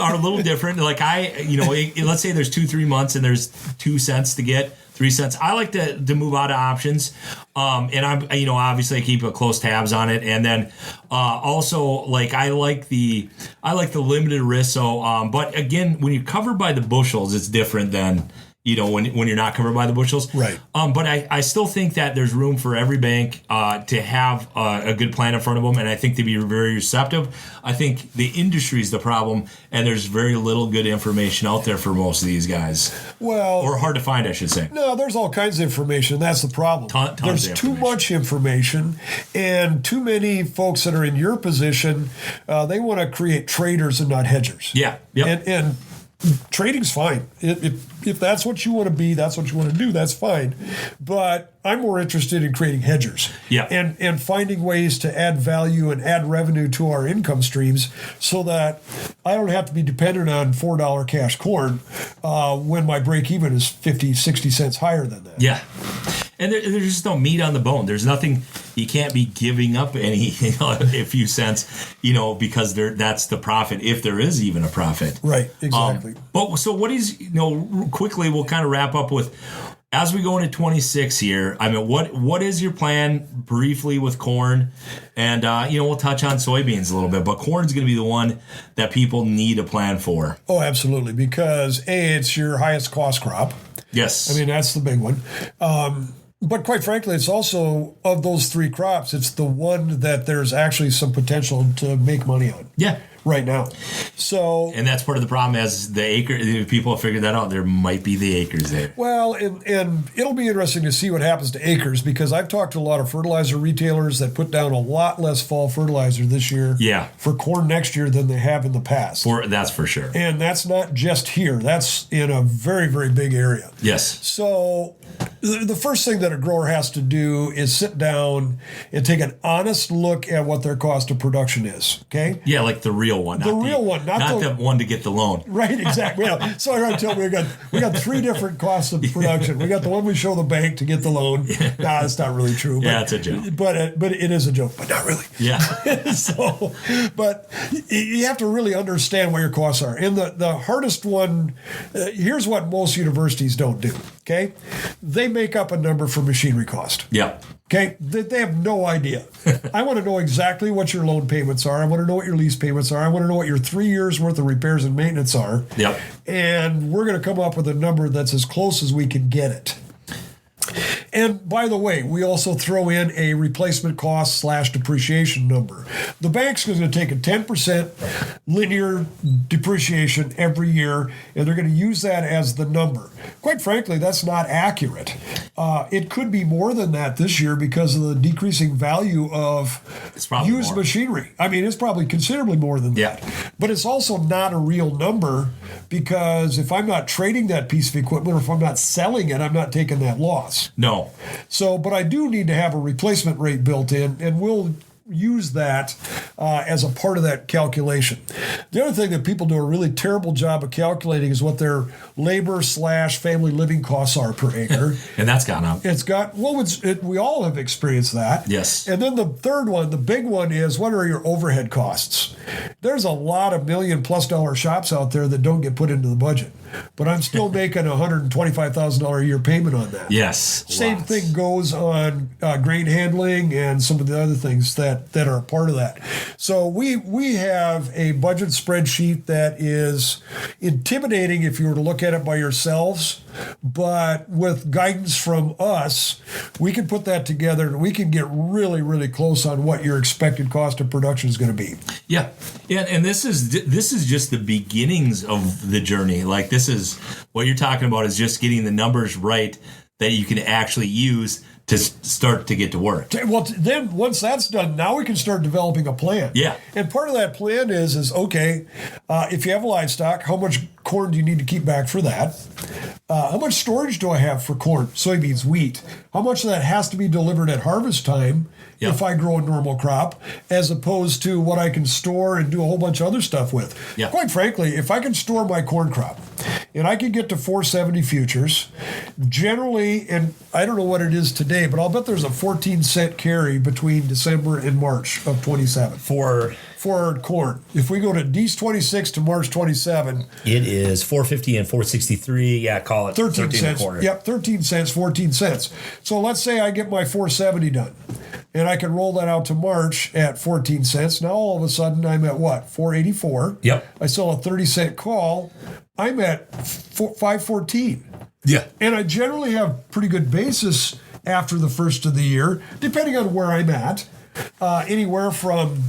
are a little different. Like let's say there's 2-3 months and there's 2 cents to get. 3 cents. I like to move out of options, and I'm obviously I keep a close tabs on it, and then also I like the limited risk. So, but again, when you're covered by the bushels, it's different than when you're not covered by the bushels. Right. But I still think that there's room for every bank to have a good plan in front of them, and I think they'd be very receptive. I think the industry is the problem, and there's very little good information out there for most of these guys. Well, or hard to find, I should say. No, there's all kinds of information. That's the problem. There's too much information, and too many folks that are in your position, they want to create traders and not hedgers. Yeah. Yep. And trading's fine. If that's what you want to be, that's what you want to do, that's fine. But I'm more interested in creating hedgers. Yeah. And finding ways to add value and add revenue to our income streams so that I don't have to be dependent on $4 cash corn when my break even is 50, 60 cents higher than that. Yeah. And there's just no meat on the bone. There's nothing. You can't be giving up any, a few cents, because that's the profit, if there is even a profit. Right, exactly. But so what is, quickly we'll kind of wrap up with, as we go into 26 here, I mean, what is your plan briefly with corn? And, we'll touch on soybeans a little bit, but corn's going to be the one that people need a plan for. Oh, absolutely, because it's your highest cost crop. Yes. I mean, that's the big one. But quite frankly, it's also, of those three crops, it's the one that there's actually some potential to make money on. Yeah. Right now. So, and that's part of the problem, as people have figured that out. There might be the acres there. Well, and it'll be interesting to see what happens to acres, because I've talked to a lot of fertilizer retailers that put down a lot less fall fertilizer this year for corn next year than they have in the past. That's for sure. And that's not just here. That's in a very, very big area. Yes. So the first thing that a grower has to do is sit down and take an honest look at what their cost of production is. Okay? Yeah, like the real one. The real one, not the one to get the loan. Right, exactly. Yeah. So I tell we got three different costs of production. We got the one we show the bank to get the loan. Nah, it's not really true. Yeah, it's a joke. But it is a joke, but not really. Yeah. But you have to really understand what your costs are. And the hardest one, here's what most universities don't do. Okay, they make up a number for machinery cost. Yeah. Okay, they have no idea. I want to know exactly what your loan payments are. I want to know what your lease payments are. I want to know what your 3 years worth of repairs and maintenance are. Yep. And we're going to come up with a number that's as close as we can get it. And by the way, we also throw in a replacement cost / depreciation number. The bank's going to take a 10% linear depreciation every year, and they're going to use that as the number. Quite frankly, that's not accurate. It could be more than that this year because of the decreasing value of used machinery. I mean, it's probably considerably more than that. But it's also not a real number, because if I'm not trading that piece of equipment, or if I'm not selling it, I'm not taking that loss. No. So, but I do need to have a replacement rate built in, and we'll use that as a part of that calculation. The other thing that people do a really terrible job of calculating is what their labor / family living costs are per acre. And that's gone up. We all have experienced that. Yes. And then the third one, the big one, is what are your overhead costs? There's a lot of $1 million+ shops out there that don't get put into the budget. But I'm still making a $125,000 a year payment on that. Yes. Same thing goes on grain handling and some of the other things that are a part of that. So we have a budget spreadsheet that is intimidating if you were to look at it by yourselves, but with guidance from us, we can put that together and we can get really, really close on what your expected cost of production is going to be. Yeah. And this is just the beginnings of the journey. Like, this is what you're talking about, is just getting the numbers right that you can actually use to start to get to work. Well, then once that's done, now we can start developing a plan. Yeah. And part of that plan is okay, if you have livestock, how much corn do you need to keep back for that? How much storage do I have for corn, soybeans, wheat? How much of that has to be delivered at harvest time if I grow a normal crop, as opposed to what I can store and do a whole bunch of other stuff with? Yeah. Quite frankly, if I can store my corn crop and I can get to 470 futures, generally, and I don't know what it is today, but I'll bet there's a 14-cent carry between December and March of 27. For corn. If we go to Dece 26 to March 27, it is 450 and 463. Yeah, call it 13 cents. a quarter. Yep, 13 cents, 14 cents. So let's say I get my 470 done, and I can roll that out to March at 14 cents. Now all of a sudden I'm at what? 484. Yep. I sell a 30-cent call. I'm at 514. Yeah. And I generally have pretty good basis after the first of the year, depending on where I'm at. Anywhere from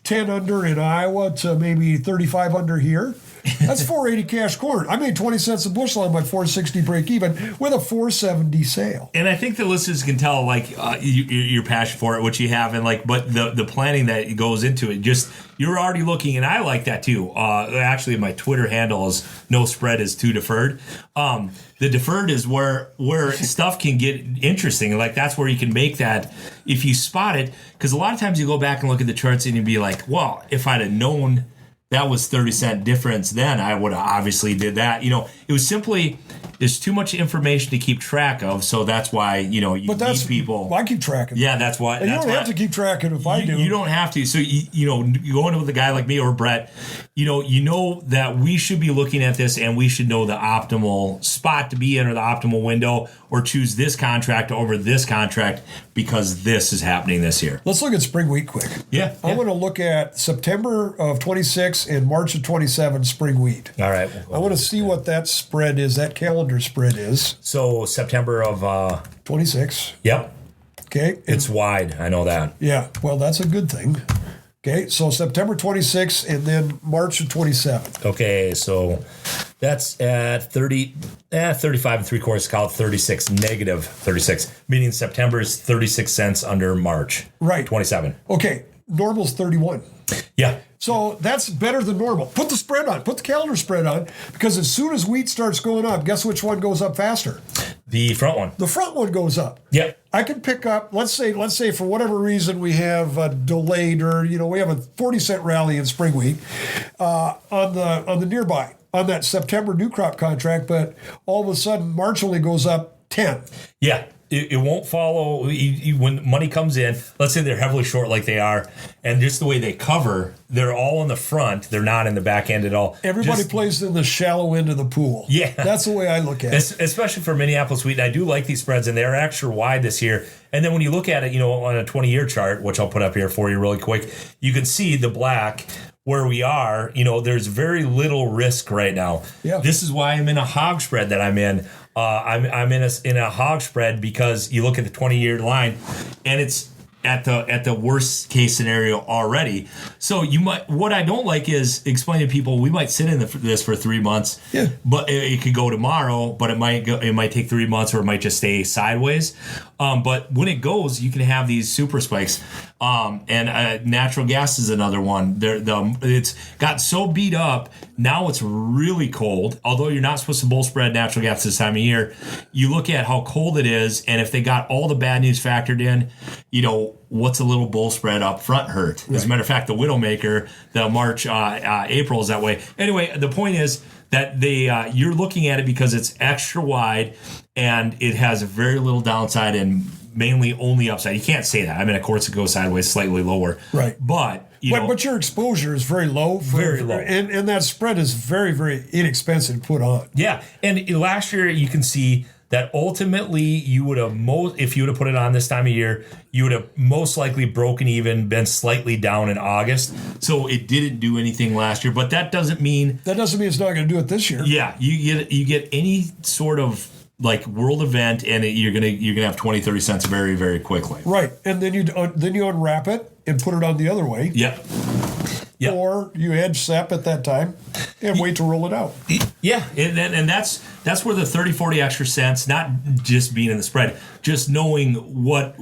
10 under in Iowa to maybe 35 under here. That's 480 cash corn. I made 20 cents a bushel on my 460 break even with a 470 sale. And I think the listeners can tell, like, your passion for it, what you have, and but the planning that goes into it. Just, you're already looking, and I like that too. Actually, my Twitter handle is no spread is too deferred. The deferred is where stuff can get interesting. Like, that's where you can make that if you spot it. Because a lot of times you go back and look at the charts and you'd be like, well, if I'd have known that was 30-cent difference, then I would have obviously did that. It was simply there's too much information to keep track of. So that's why, you need people. I keep track of it. Yeah, that's why. And you don't have to keep track of it if I do. You don't have to. So, you going with a guy like me or Brett, you know that we should be looking at this and we should know the optimal spot to be in or the optimal window or choose this contract over this contract because this is happening this year. Let's look at spring wheat quick. Yeah. I want to look at September of 26 and March of 27 spring wheat. All right. I want to see what that spread is, that calendar spread is. So September of 26. Yep. Okay. It's wide. I know that. Yeah. Well, that's a good thing. Okay. So September 26 and then March of 27. Okay. So that's at 35 and 3/4, call it 36, negative 36, meaning September is 36 cents under March. Right. 27. Okay. Normal's 31. Yeah. So that's better than normal. Put the spread on. Put the calendar spread on because as soon as wheat starts going up, guess which one goes up faster? The front one. The front one goes up. Yep. I can pick up, let's say for whatever reason we have delayed or, we have a 40-cent rally in spring wheat on the nearby, on that September new crop contract, but all of a sudden March only goes up 10. Yeah. It won't follow when money comes in. Let's say they're heavily short like they are, and just the way they cover, they're all in the front. They're not in the back end at all. Everybody plays in the shallow end of the pool. Yeah. That's the way I look at it. Especially for Minneapolis wheat. And I do like these spreads, and they're extra wide this year. And then when you look at it, on a 20-year chart, which I'll put up here for you really quick, you can see the black where we are. There's very little risk right now. Yeah. This is why I'm in a hog spread that I'm in. I'm in a hog spread because you look at the 20-year line, and it's at the worst case scenario already. So what I don't like is explaining to people we might sit in this for 3 months, but it could go tomorrow, but it might take 3 months or it might just stay sideways. But when it goes, you can have these super spikes. And natural gas is another one. It's got so beat up. Now it's really cold. Although you're not supposed to bull spread natural gas this time of year, you look at how cold it is, and if they got all the bad news factored in, what's a little bull spread up front hurt? As a matter of fact, the Widowmaker, the March, April is that way. Anyway, the point is that you're looking at it because it's extra wide and it has very little downside and mainly only upside. You can't say that. I mean, of course, it goes sideways slightly lower. Right. But but your exposure is very low. Very low. And that spread is very, very inexpensive to put on. Yeah. And last year, you can see that ultimately you would have if you would have put it on this time of year, you would have most likely broken even, been slightly down in August. So it didn't do anything last year, but that doesn't mean it's not going to do it this year. Yeah, you get any sort of like world event, and you're gonna have 20-30 cents very, very quickly. Right, and then you unwrap it and put it on the other way. Yep. Or you hedge SEP at that time and wait to roll it out. Yeah, and that's where the 30-40 extra cents, not just being in the spread, just knowing what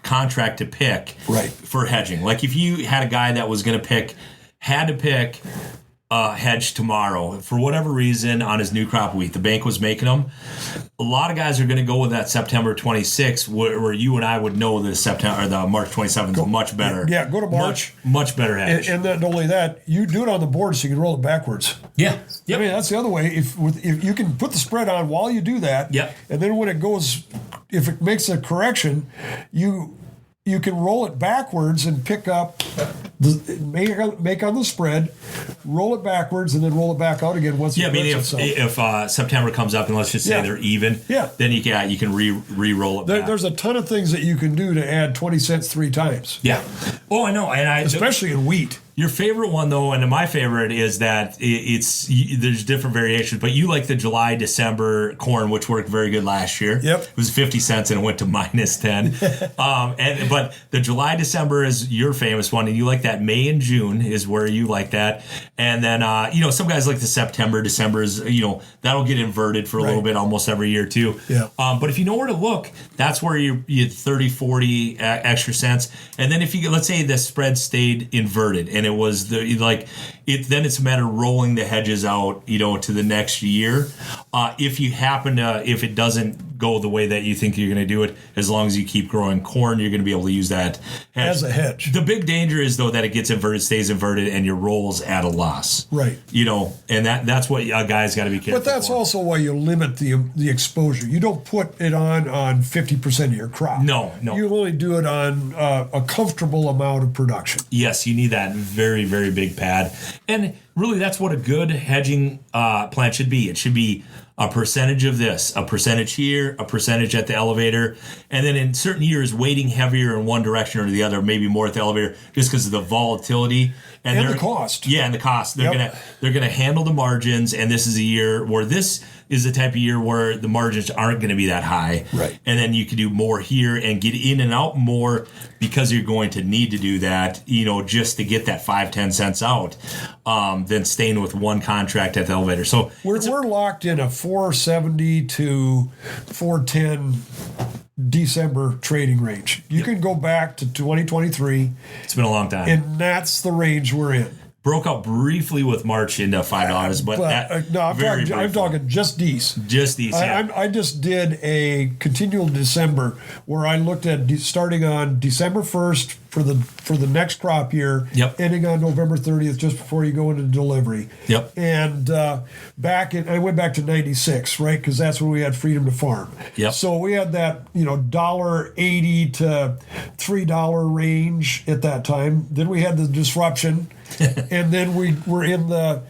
contract to pick for hedging. Like if you had a guy that was going to had to pick hedge tomorrow for whatever reason on his new crop wheat, the bank was making them. A lot of guys are going to go with that September 26, where you and I would know the September or the March 27 is much better. Yeah, go to March. Much better hedge. And not only that, you do it on the board so you can roll it backwards. Yeah. Yep. I mean, that's the other way. If you can put the spread on while you do that, and then when it goes, if it makes a correction, you can roll it backwards and pick up, make on the spread, roll it backwards, and then roll it back out again once. Yeah, I mean, if September comes up and let's just say they're even, then you can re-roll it back. There's a ton of things that you can do to add 20 cents 3 times. Yeah. Oh, I know, and especially in wheat. Your favorite one, though, and my favorite is that there's different variations, but you like the July, December corn, which worked very good last year. Yep. It was 50 cents and it went to minus 10. But the July, December is your famous one, and you like that May and June is where you like that. And then, some guys like the September, December is, that'll get inverted for a little bit almost every year, too. Yeah. But if you know where to look, that's where you 30, 40 extra cents. And then if let's say the spread stayed inverted and it was then it's a matter of rolling the hedges out, to the next year. If it doesn't go the way that you think you're going to do it. As long as you keep growing corn, you're going to be able to use that as a hedge. The big danger is, though, that it gets inverted, stays inverted, and your rolls at a loss. Right. And that's what a guy's got to be careful. But that's also why you limit the exposure. You don't put it on 50% of your crop. No. You only do it on a comfortable amount of production. Yes, you need that very, very big pad. And really, that's what a good hedging plan should be. It should be a percentage of this, a percentage here, a percentage at the elevator, and then in certain years, weighting heavier in one direction or the other, maybe more at the elevator, just because of the volatility and the cost. Yeah, and the cost. They're gonna handle the margins, and this is a year where this is the type of year where the margins aren't going to be that high. Right. And then you can do more here and get in and out more because you're going to need to do that, just to get that 5-10 cents out, than staying with one contract at the elevator. So we're locked in a 470 to 410 December trading range. You can go back to 2023. It's been a long time. And that's the range we're in. Broke out briefly with March into $5, but I'm talking just D's. Just D's, yeah. I just did a continual December where I looked at starting on December 1st for the next crop year, ending on November 30th, just before you go into delivery. Yep. And I went back to 96, right? Because that's when we had freedom to farm. Yep. So we had that, $1.80 to $3 range at that time. Then we had the disruption. And then we were in the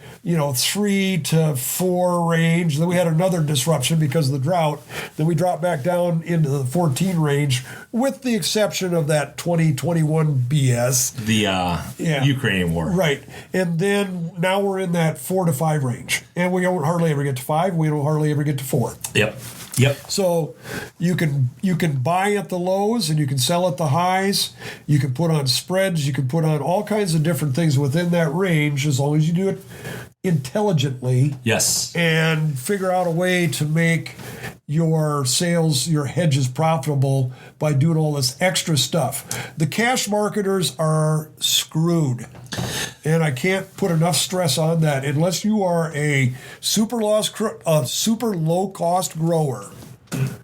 3 to 4 range. Then we had another disruption because of the drought. Then we dropped back down into the 14 range, with the exception of that 2021 BS. The Ukrainian war. Right. And then now we're in that 4 to 5 range. And we don't hardly ever get to 5. We don't hardly ever get to 4. Yep. So you can buy at the lows and you can sell at the highs. You can put on spreads. You can put on all kinds of different things within that range, as long as you do it intelligently. Yes. And figure out a way to make your sales, your hedges profitable by doing all this extra stuff. The cash marketers are screwed. And I can't put enough stress on that. Unless you are a super low cost grower.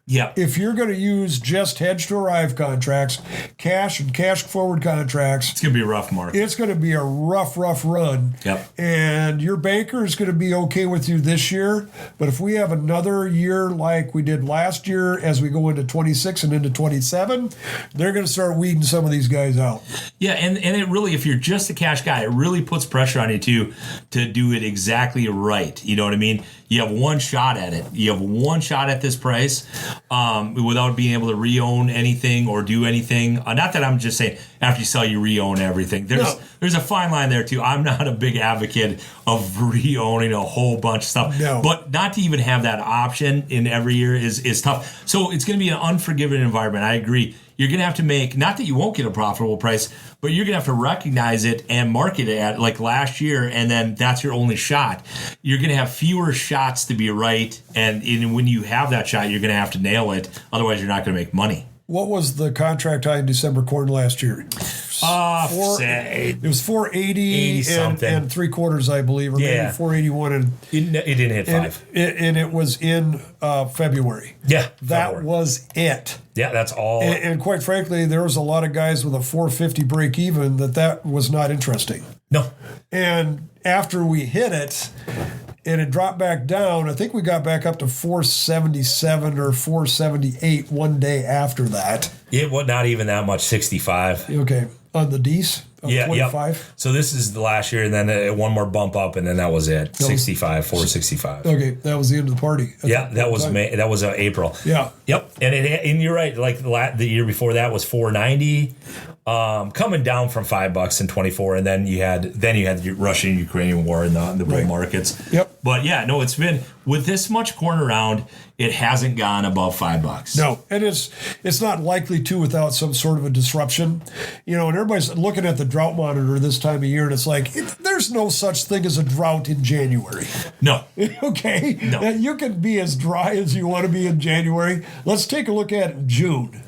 Yeah. If you're going to use just hedge to arrive contracts, cash and cash forward contracts, it's going to be a rough market. It's going to be a rough run. Yep. And your banker is going to be okay with you this year. But if we have another year like we did last year, as we go into 26 and into 27, they're going to start weeding some of these guys out. Yeah. And it really, if you're just a cash guy, it really puts pressure on you to do it exactly right. You know what I mean? You have one shot at it. You have one shot at this price without being able to re-own anything or do anything. Not that I'm just saying after you sell, you re-own everything. There's a fine line there, too. I'm not a big advocate of re-owning a whole bunch of stuff. No. But not to even have that option in every year is tough. So it's going to be an unforgiving environment. I agree. You're going to have to make, not that you won't get a profitable price, but you're going to have to recognize it and market it at like last year, and then that's your only shot. You're going to have fewer shots to be right, and when you have that shot, you're going to have to nail it. Otherwise, you're not going to make money. What was the contract high in December corn last year? It was 480 and 3/4, I believe, or maybe 481. And it didn't hit 5. And it was in February. Yeah. That February. Was it. Yeah, that's all. And quite frankly, there was a lot of guys with a 450 break even that was not interesting. No. And after we hit it, and it dropped back down, I think we got back up to 477 or 478 one day after that. It was not even that much, 65. Okay. On the D's? Yeah, 25? Yep. So this is the last year, and then one more bump up, and then that was it. 65, 465. Okay, that was the end of the party. Yeah, that was May. That was April. Yeah. Yep. And you're right. Like the year before that was 490, coming down from $5 in 24, and then you had the Russian-Ukrainian war in the bull markets. Yep. But yeah, no, it's been with this much corn around, it hasn't gone above $5. No, and it's not likely to without some sort of a disruption. And everybody's looking at the drought monitor this time of year, and it's like, there's no such thing as a drought in January. No. Okay? No. You can be as dry as you want to be in January. Let's take a look at it in June,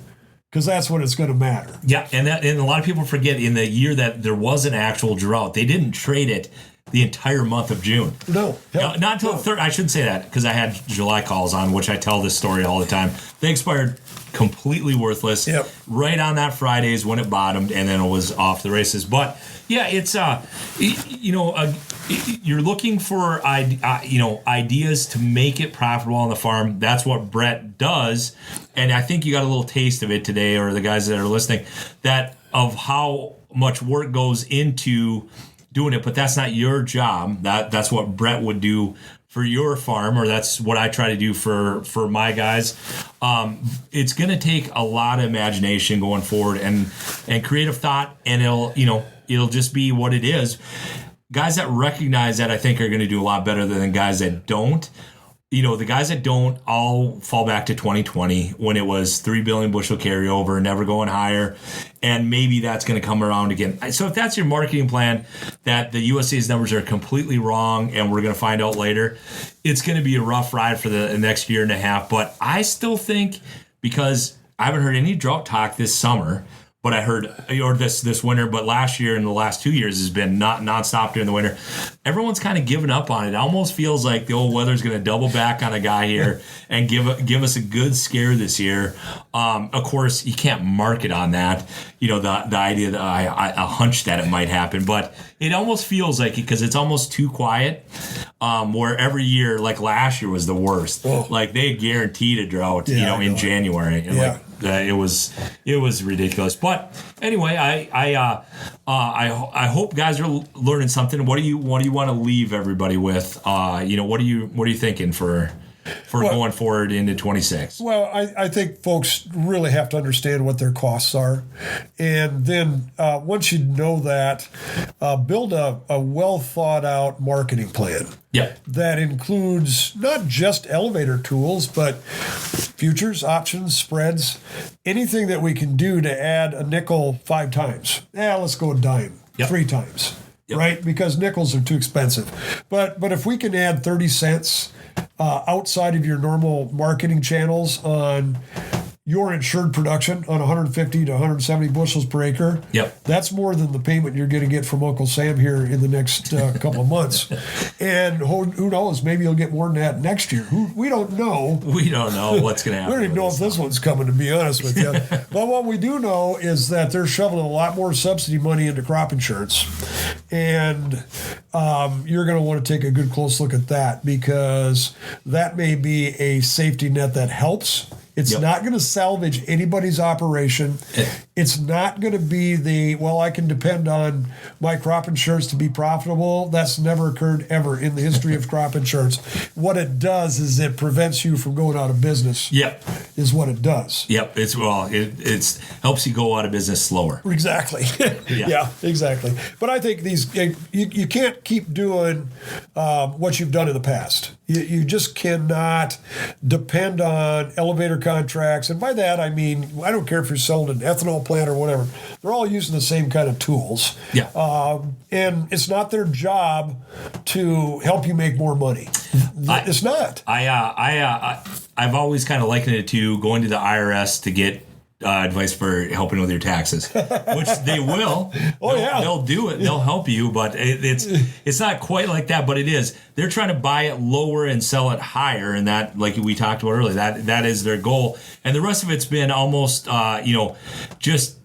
because that's when it's going to matter. Yeah, and a lot of people forget in the year that there was an actual drought, they didn't trade it the entire month of June. No. Not until the third. I shouldn't say that because I had July calls on, which I tell this story all the time. They expired completely worthless. Yep. Right on that Friday is when it bottomed, and then it was off the races. But yeah, it's you're looking for ideas to make it profitable on the farm. That's what Brett does, and I think you got a little taste of it today, or the guys that are listening, that of how much work goes into doing it. But that's not your job. That's what Brett would do for your farm, or that's what I try to do for my guys. It's going to take a lot of imagination going forward and creative thought, and it'll just be what it is. Guys that recognize that, I think, are going to do a lot better than guys that don't. The guys that don't all fall back to 2020 when it was 3 billion bushel carryover, never going higher. And maybe that's going to come around again. So if that's your marketing plan, that the USDA's numbers are completely wrong and we're going to find out later, it's going to be a rough ride for the next year and a half. But I still think, because I haven't heard any drought talk this summer, but I heard, or this winter, but last year and the last 2 years has been nonstop during the winter. Everyone's kind of given up on it. It almost feels like the old weather's going to double back on a guy here and give us a good scare this year. Of course, you can't market on that. The idea that a hunch that it might happen, but it almost feels like it because it's almost too quiet. Where every year, like last year was the worst. Oh. Like they guaranteed a drought, in January. And it was ridiculous. But anyway, I hope guys are learning something. What do you want to leave everybody with? What are you thinking for going forward into 26? Well, I think folks really have to understand what their costs are. And then once you know that, build a well thought out marketing plan. Yep. That includes not just elevator tools, but futures, options, spreads, anything that we can do to add a nickel 5 times. Let's go a dime 3 times, right? Because nickels are too expensive. But if we can add 30 cents outside of your normal marketing channels on your insured production on 150 to 170 bushels per acre, that's more than the payment you're going to get from Uncle Sam here in the next couple of months. And who knows, maybe you'll get more than that next year. We don't know. We don't know what's going to happen. We don't even know if this one's coming, to be honest with you. But what we do know is that they're shoveling a lot more subsidy money into crop insurance. And you're going to want to take a good close look at that, because that may be a safety net that helps. It's not going to salvage anybody's operation. It's not going to be I can depend on my crop insurance to be profitable. That's never occurred ever in the history of crop insurance. What it does is it prevents you from going out of business. Yep. Is what it does. Yep. It helps you go out of business slower. Exactly. Yeah, exactly. But I think you can't keep doing what you've done in the past. You just cannot depend on elevator contracts. And by that, I mean, I don't care if you're selling an ethanol plant or whatever. They're all using the same kind of tools. Yeah. And it's not their job to help you make more money. It's not. I've always kind of likened it to going to the IRS to get advice for helping with your taxes, which they will. They'll do it. They'll help you, but it's not quite like that. But it is. They're trying to buy it lower and sell it higher, and that, like we talked about earlier, that is their goal. And the rest of it's been almost,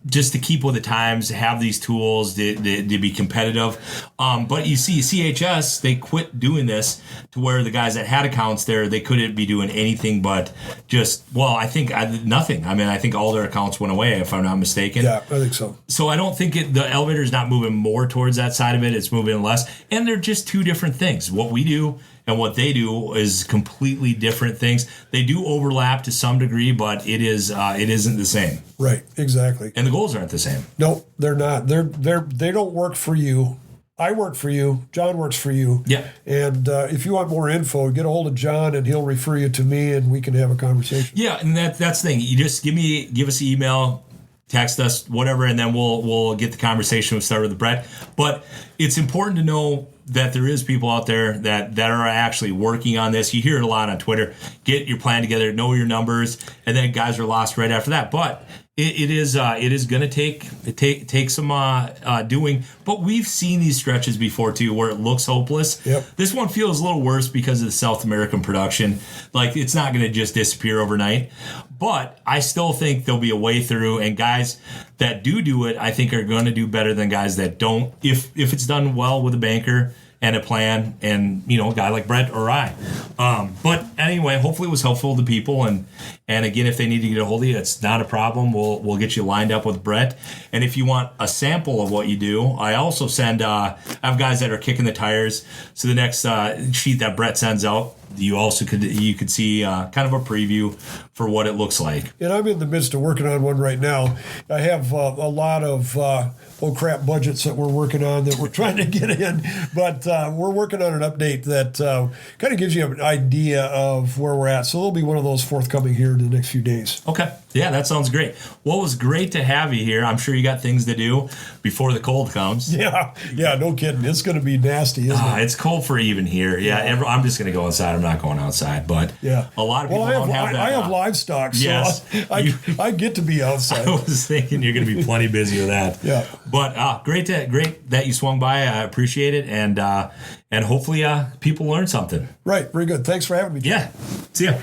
just to keep with the times, have these tools to be competitive. But you see, CHS, they quit doing this to where the guys that had accounts there, they couldn't be doing anything but I think nothing. I mean, I think all their accounts went away, if I'm not mistaken. Yeah, I think so. So I don't think the elevator's not moving more towards that side of it. It's moving less. And they're just two different things. What we do and what they do is completely different things. They do overlap to some degree, but it isn't the same. Right, exactly. And the goals aren't the same. No, they're not. They don't work for you. I work for you. John works for you. Yeah. And if you want more info, get a hold of John, and he'll refer you to me, and we can have a conversation. Yeah, and that's the thing. You just give us an email, text us, whatever, and then we'll get the conversation. We'll start with Brett. But it's important to know that there is people out there that are actually working on this. You hear it a lot on Twitter. Get your plan together, know your numbers, and then guys are lost right after that. But It is going to take some doing, but we've seen these stretches before too where it looks hopeless. Yep. This one feels a little worse because of the South American production. Like it's not going to just disappear overnight, but I still think there'll be a way through. And guys that do it, I think are going to do better than guys that don't. If it's done well with a banker and a plan, and a guy like Brett or I. But anyway, hopefully it was helpful to people. And again, if they need to get a hold of you, it's not a problem. We'll get you lined up with Brett. And if you want a sample of what you do, I also send. I have guys that are kicking the tires. So the next sheet that Brett sends out, you could see kind of a preview for what it looks like. And I'm in the midst of working on one right now. I have a lot of crap budgets that we're working on that we're trying to get in, but we're working on an update that kind of gives you an idea of where we're at. So there'll be one of those forthcoming here in the next few days. Okay. Yeah, that sounds great. Well, it was great to have you here. I'm sure you got things to do before the cold comes. Yeah, no kidding. It's going to be nasty, isn't it? It's cold for even here. Yeah, I'm just going to go inside. I'm not going outside. But yeah, a lot of people don't have that. I have livestock, so yes, I get to be outside. I was thinking you're going to be plenty busy with that. Yeah. But great that you swung by. I appreciate it. And hopefully people learn something. Right. Very good. Thanks for having me. Yeah. See ya.